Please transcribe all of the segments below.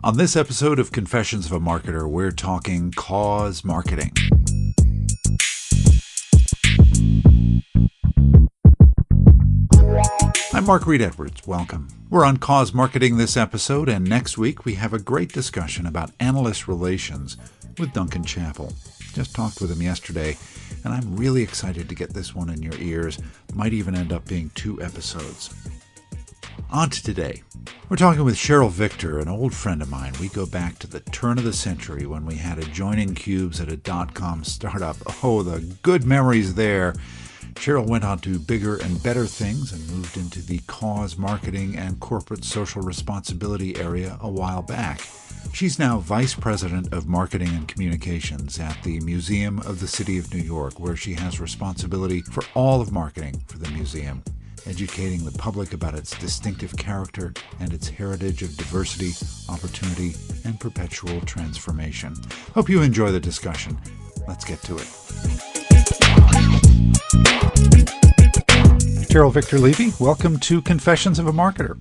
On this episode of Confessions of a Marketer, we're talking cause marketing. I'm Mark Reed Edwards. Welcome. We're on cause marketing this episode, and next week we have a great discussion about analyst relations with Duncan Chappell. Just talked with him yesterday, and I'm really excited to get this one in your ears. Might even end up being 2 episodes. On to today. We're talking with Sheryl Victor, an old friend of mine. We go back to the turn of the century when we had adjoining cubes at a .com startup. Oh, the good memories there. Sheryl went on to bigger and better things and moved into the cause marketing and corporate social responsibility area a while back. She's now Vice President of Marketing and Communications at the Museum of the City of New York, where she has responsibility for all of marketing for the museum, educating the public about its distinctive character and its heritage of diversity, opportunity, and perpetual transformation. Hope you enjoy the discussion. Let's get to it. Sheryl Victor Levy, welcome to Confessions of a Marketer.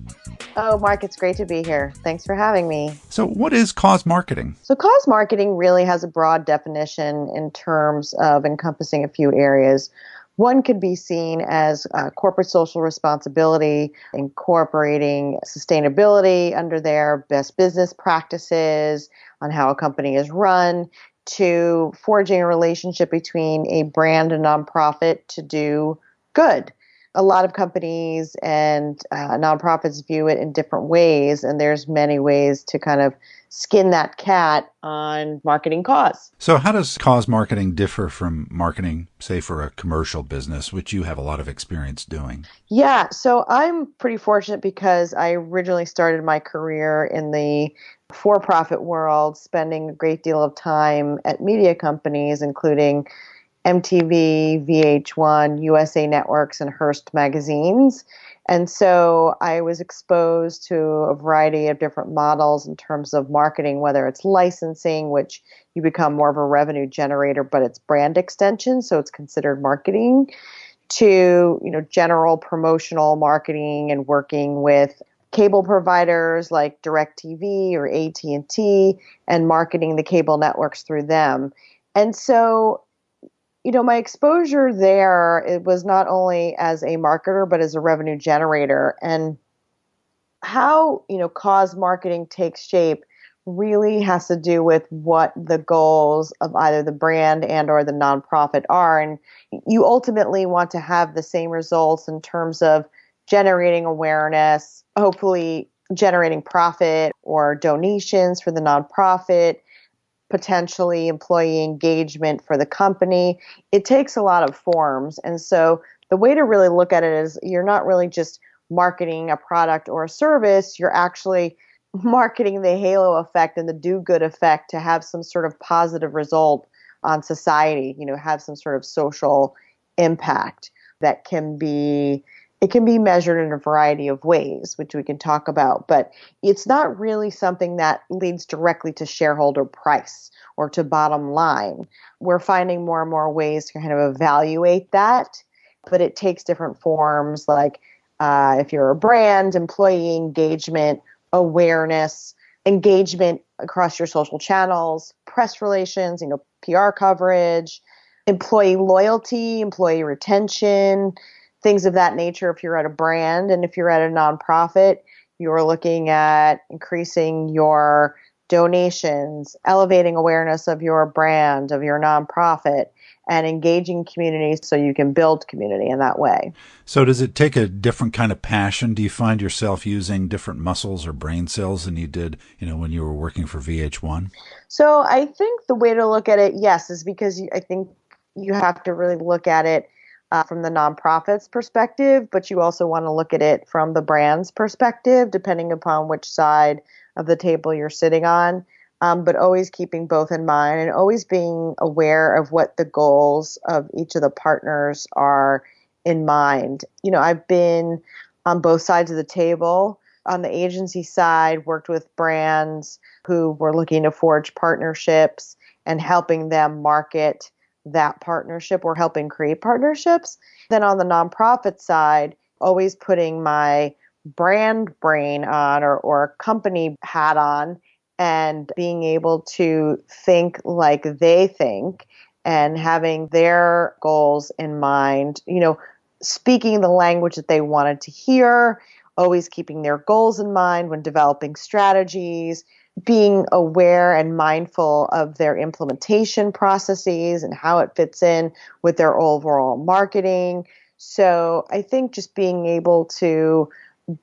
Oh, Mark, it's great to be here. Thanks for having me. So what is cause marketing? So cause marketing really has a broad definition in terms of encompassing a few areas. One could be seen as corporate social responsibility, incorporating sustainability under their best business practices on how a company is run, to forging a relationship between a brand and nonprofit to do good. A lot of companies and nonprofits view it in different ways, and there's many ways to kind of skin that cat on marketing cause. So how does cause marketing differ from marketing, say, for a commercial business, which you have a lot of experience doing? Yeah, so I'm pretty fortunate because I originally started my career in the for-profit world, spending a great deal of time at media companies, including MTV, VH1, USA Networks, and Hearst magazines. And so I was exposed to a variety of different models in terms of marketing, whether it's licensing, which you become more of a revenue generator, but it's brand extension, so it's considered marketing, to general promotional marketing and working with cable providers like DirecTV or AT&T and marketing the cable networks through them. And so my exposure there, it was not only as a marketer, but as a revenue generator. And how, cause marketing takes shape really has to do with what the goals of either the brand and or the nonprofit are. And you ultimately want to have the same results in terms of generating awareness, hopefully generating profit or donations for the nonprofit, potentially employee engagement for the company. It takes a lot of forms. And so the way to really look at it is you're not really just marketing a product or a service, you're actually marketing the halo effect and the do-good effect to have some sort of positive result on society, have some sort of social impact that can be measured in a variety of ways, which we can talk about, but it's not really something that leads directly to shareholder price or to bottom line. We're finding more and more ways to kind of evaluate that, but it takes different forms, like if you're a brand, employee engagement, awareness, engagement across your social channels, press relations, PR coverage, employee loyalty, employee retention, things of that nature if you're at a brand. And if you're at a nonprofit, you're looking at increasing your donations, elevating awareness of your brand, of your nonprofit, and engaging communities so you can build community in that way. So does it take a different kind of passion? Do you find yourself using different muscles or brain cells than you did, when you were working for VH1? So I think the way to look at it, yes, is because I think you have to really look at it from the nonprofit's perspective, but you also want to look at it from the brand's perspective, depending upon which side of the table you're sitting on, but always keeping both in mind and always being aware of what the goals of each of the partners are in mind. I've been on both sides of the table. On the agency side, worked with brands who were looking to forge partnerships and helping them market that partnership or helping create partnerships. Then on the nonprofit side, always putting my brand brain on or company hat on and being able to think like they think and having their goals in mind, speaking the language that they wanted to hear, always keeping their goals in mind when developing strategies, being aware and mindful of their implementation processes and how it fits in with their overall marketing. So I think just being able to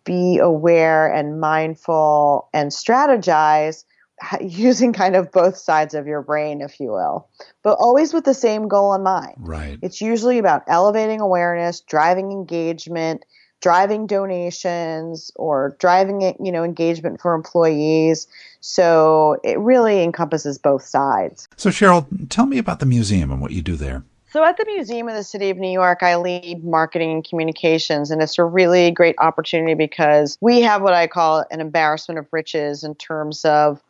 be aware and mindful and strategize using kind of both sides of your brain, if you will, but always with the same goal in mind. Right. It's usually about elevating awareness, driving engagement, driving donations, or driving engagement for employees. So it really encompasses both sides. So Sheryl, tell me about the museum and what you do there. So at the Museum of the City of New York, I lead marketing and communications, and it's a really great opportunity because we have what I call an embarrassment of riches in terms of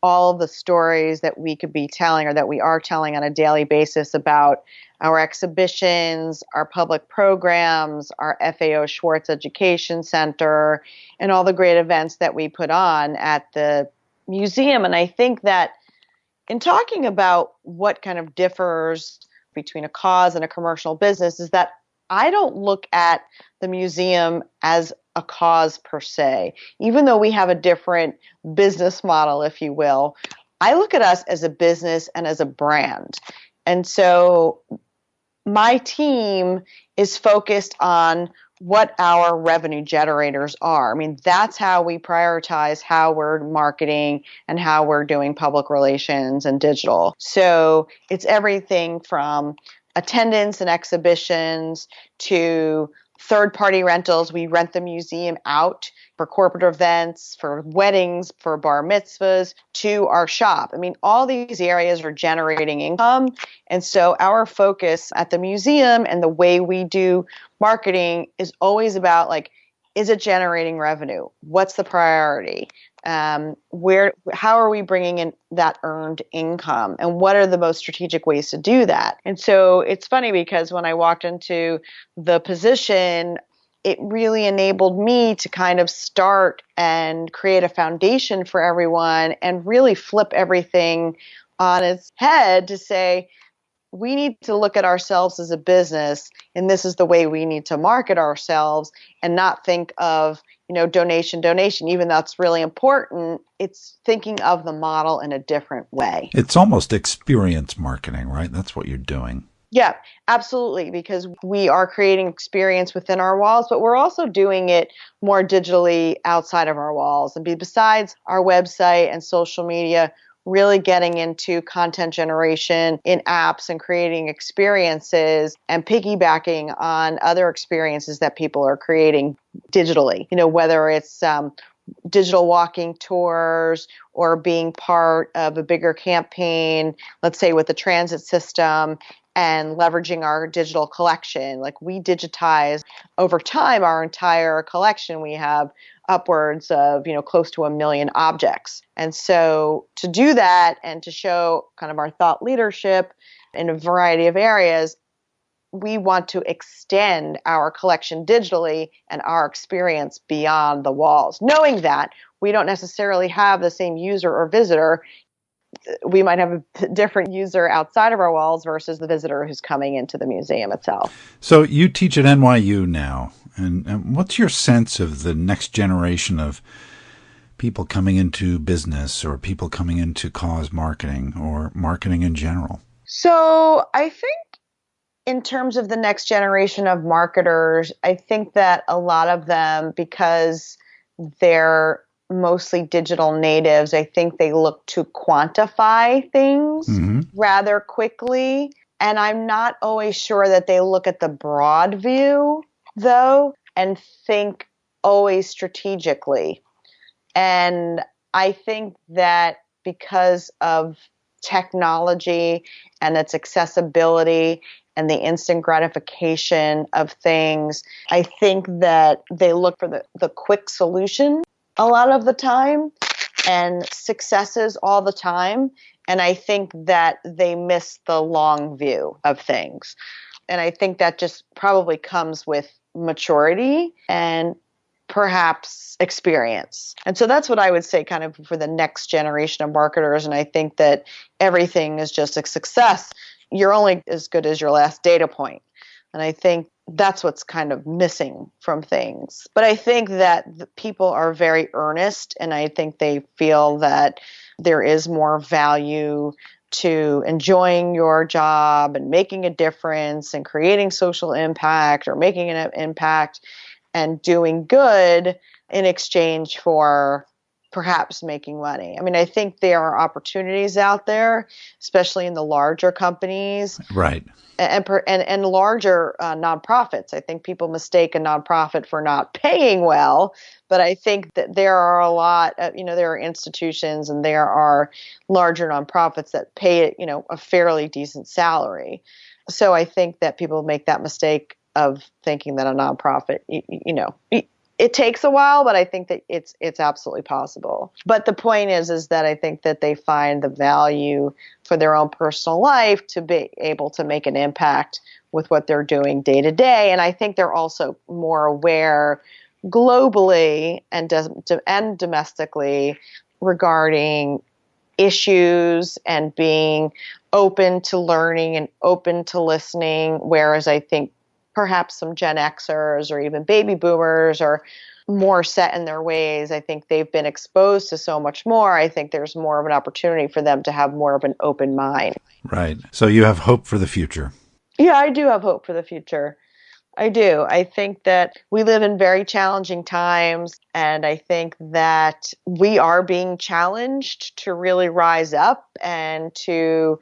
all of the stories that we could be telling or that we are telling on a daily basis about our exhibitions, our public programs, our FAO Schwartz Education Center, and all the great events that we put on at the museum. And I think that in talking about what kind of differs between a cause and a commercial business is that I don't look at the museum as a cause per se. Even though we have a different business model, if you will, I look at us as a business and as a brand. And so my team is focused on what our revenue generators are. I mean, that's how we prioritize how we're marketing and how we're doing public relations and digital. So it's everything from attendance and exhibitions to third-party rentals. We rent the museum out for corporate events, for weddings, for bar mitzvahs, to our shop. I mean, all these areas are generating income. And so our focus at the museum and the way we do marketing is always about, like, is it generating revenue? What's the priority? How are we bringing in that earned income? And what are the most strategic ways to do that? And so it's funny because when I walked into the position, it really enabled me to kind of start and create a foundation for everyone and really flip everything on its head to say, we need to look at ourselves as a business, and this is the way we need to market ourselves and not think of, donation, even though that's really important. It's thinking of the model in a different way. It's almost experience marketing, right? That's what you're doing. Yeah, absolutely, because we are creating experience within our walls, but we're also doing it more digitally outside of our walls. And besides our website and social media, really getting into content generation in apps and creating experiences and piggybacking on other experiences that people are creating digitally, whether it's digital walking tours or being part of a bigger campaign, let's say with the transit system, and leveraging our digital collection. Like, we digitize over time our entire collection. We have upwards of, close to 1 million objects. And so to do that and to show kind of our thought leadership in a variety of areas, we want to extend our collection digitally and our experience beyond the walls, knowing that we don't necessarily have the same user or visitor. We might have a different user outside of our walls versus the visitor who's coming into the museum itself. So you teach at NYU now, and what's your sense of the next generation of people coming into business or people coming into cause marketing or marketing in general? So I think in terms of the next generation of marketers, I think that a lot of them, because they're mostly digital natives, I think they look to quantify things rather quickly. And I'm not always sure that they look at the broad view, though, and think always strategically. And I think that because of technology and its accessibility and the instant gratification of things, I think that they look for the quick solution a lot of the time and successes all the time. And I think that they miss the long view of things. And I think that just probably comes with maturity and perhaps experience. And so that's what I would say kind of for the next generation of marketers. And I think that everything is just a success. You're only as good as your last data point. And I think that's what's kind of missing from things. But I think that the people are very earnest, and I think they feel that there is more value to enjoying your job and making a difference and creating social impact or making an impact and doing good in exchange for perhaps making money. I mean, I think there are opportunities out there, especially in the larger companies. Right. And larger nonprofits. I think people mistake a nonprofit for not paying well, but I think that there are a lot of, there are institutions and there are larger nonprofits that pay, a fairly decent salary. So I think that people make that mistake of thinking that a nonprofit, it takes a while, but I think that it's absolutely possible. But the point is that I think that they find the value for their own personal life to be able to make an impact with what they're doing day to day. And I think they're also more aware globally and domestically regarding issues and being open to learning and open to listening, whereas I think perhaps some Gen Xers or even baby boomers are more set in their ways. I think they've been exposed to so much more. I think there's more of an opportunity for them to have more of an open mind. Right. So you have hope for the future. Yeah, I do have hope for the future. I do. I think that we live in very challenging times, and I think that we are being challenged to really rise up and to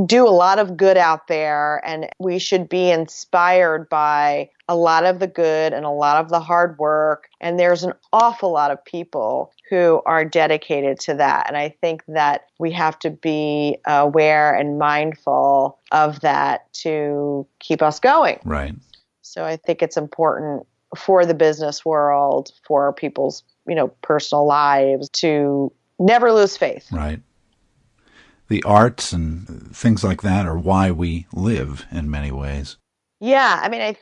do a lot of good out there, and we should be inspired by a lot of the good and a lot of the hard work. And there's an awful lot of people who are dedicated to that. And I think that we have to be aware and mindful of that to keep us going. Right. So I think it's important for the business world, for people's, personal lives, to never lose faith. Right. The arts and things like that are why we live in many ways. Yeah, I mean,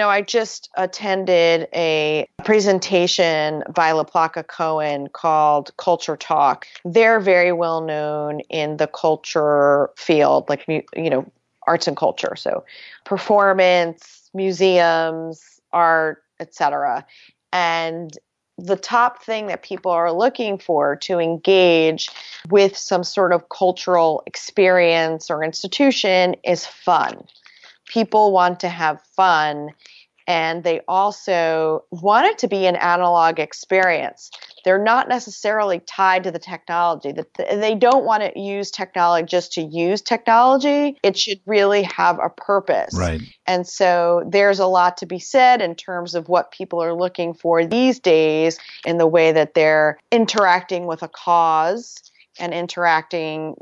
I just attended a presentation by LaPlaca Cohen called Culture Talk. They're very well known in the culture field, like, arts and culture. So performance, museums, art, etc. And the top thing that people are looking for to engage with some sort of cultural experience or institution is fun. People want to have fun, and they also want it to be an analog experience. They're not necessarily tied to the technology. They don't want to use technology just to use technology. It should really have a purpose. Right. And so there's a lot to be said in terms of what people are looking for these days in the way that they're interacting with a cause and interacting,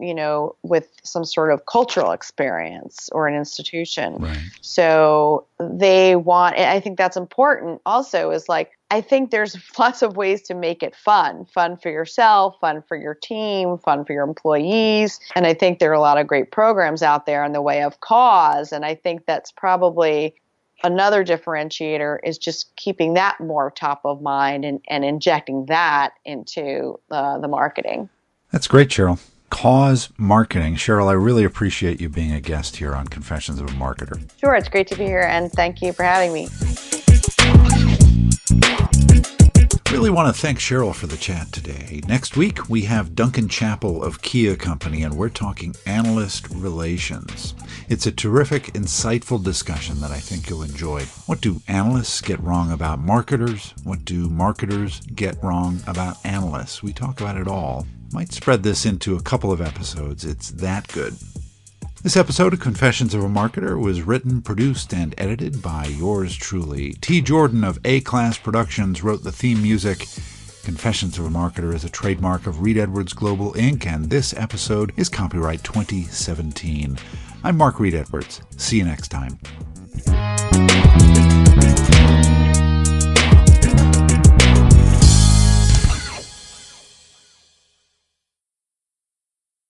with some sort of cultural experience or an institution. Right. So they want, and I think that's important also, is like, I think there's lots of ways to make it fun for yourself, fun for your team, fun for your employees. And I think there are a lot of great programs out there in the way of cause. And I think that's probably another differentiator, is just keeping that more top of mind and injecting that into the marketing. That's great, Sheryl. Cause marketing. Sheryl, I really appreciate you being a guest here on Confessions of a Marketer. Sure, it's great to be here, and thank you for having me. Really want to thank Sheryl for the chat today. Next week, we have Duncan Chappell of Kia Company, and we're talking analyst relations. It's a terrific, insightful discussion that I think you'll enjoy. What do analysts get wrong about marketers? What do marketers get wrong about analysts? We talk about it all. Might spread this into a couple of episodes. It's that good. This episode of Confessions of a Marketer was written, produced, and edited by yours truly. T. Jordan of A-Class Productions wrote the theme music. Confessions of a Marketer is a trademark of Reed Edwards Global Inc., and this episode is copyright 2017. I'm Mark Reed Edwards. See you next time.